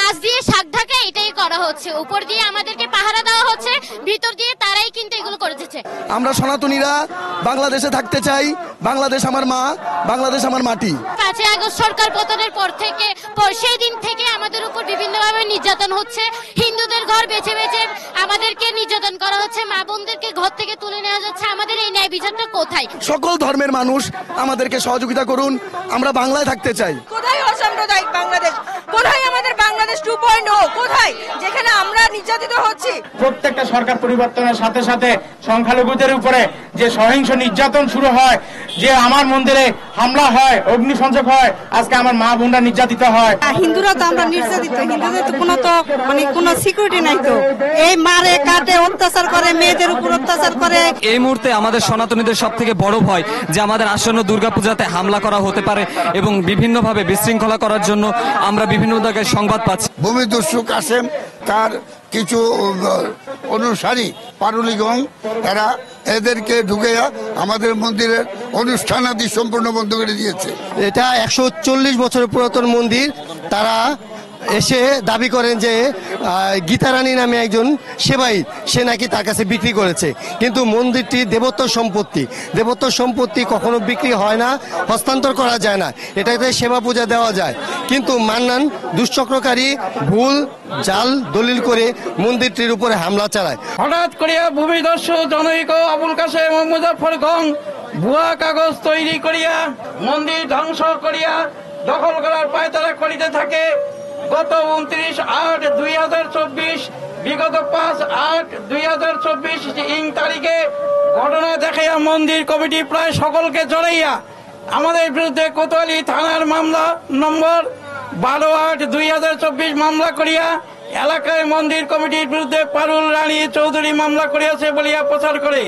মাছ দিয়ে শাক ঢাকা এটাই করা হচ্ছে, উপর দিয়ে আমাদেরকে পাহারা দেওয়া হচ্ছে, ভিতর দিয়ে তারাই কিন্তু এগুলো করে দিচ্ছে। আমরা সনাতনীরা বাংলাদেশে থাকতে চাই, বাংলাদেশ আমার মা, বাংলাদেশ আমার মাটি। 5 আগস্ট সরকার পতনের পর থেকে সেই দিন থেকে আমাদের উপর বিভিন্নভাবে নির্যাতন হচ্ছে, হিন্দুদের ঘর বেছে বেছে আমাদেরকে নির্যাতন করা হচ্ছে, মা বোনদেরকে ঘর থেকে তুলে নেওয়া যাচ্ছে। আমাদের এই ন্যায় বিচারটা কোথায়? সকল ধর্মের মানুষ আমাদেরকে সহযোগিতা করুন, আমরা বাংলায় থাকতে চাই। কোথায় অসাম্প্রদায়িক বাংলাদেশ? কোথায় আমাদের বাংলাদেশ 2.0? কোথায়, যেখানে আমরা নির্যাতিত হচ্ছি? প্রত্যেকটা সরকার পরিবর্তনের সাথে সাথে সংখ্যালঘুদের উপরে যে সহিংস নির্যাতন শুরু হয়, যে আমার মন্দিরে হামলা হয়, অগ্নিসংযোগ হয়, আজকে আমার মা বোনরা নির্যাতিত হয়। হিন্দুরা তো আমরা নির্যাতিত, হিন্দুদের তো কোনো সিকিউরিটি নাই। তো এই মারে কাটে অত্যাচার করে, মেয়েদের উপর অত্যাচার করে। এই মুহূর্তে আমাদের সনাতনীদের সব থেকে বড় ভয় যে আমাদের আসন্ন দুর্গাপূজাতে হামলা করা হতে পারে এবং বিভিন্নভাবে বিশৃঙ্খলা করার জন্য আমরা বিভিন্ন জায়গায় সংবাদ পাচ্ছি। ভূমিদস্যু কাসেম তার কিছু অনুসারী পারুলিগণ এরা এদেরকে ঢুকে আমাদের মন্দিরের অনুষ্ঠানাদি সম্পূর্ণ বন্ধ করে দিয়েছে। এটা 140 বছরের পুরাতন মন্দির। তারা এসে দাবি করেন যে গীতারানী নামে একজন সেবায়িত, সে নাকি তার কাছে বিক্রি করেছে, কিন্তু মন্দিরটি দেবোত্তর সম্পত্তি। দেবোত্তর সম্পত্তি কখনো বিক্রি হয় না, হস্তান্তর করা যায় না, এটাতে সেবা পূজা দেওয়া যায়। কিন্তু মান্নান দুশ্চক্রকারী ভুল জাল দলিল করে মন্দিরটির উপরে হামলা চালায়। হঠাৎ করিয়া ভূমিদস্যু জনৈক আবুল কাসেম ও মুজাফফরগণ ভুয়া কাগজ তৈরি করিয়া মন্দির ধ্বংস করিয়া দখল করার পায়তারা করিতে থাকে। গত 29/8/2024 বিগত 5/8/2024 তারিখে ঘটনা দেখাইয়া মন্দির কমিটি প্রায় সকলকে জড়াইয়া আমাদের বিরুদ্ধে কোতোয়ালি থানার মামলা নম্বর 12/8/2024 মামলা করিয়া এলাকায় মন্দির কমিটির বিরুদ্ধে পারুল রানী চৌধুরী মামলা করিয়াছে বলিয়া প্রচার করে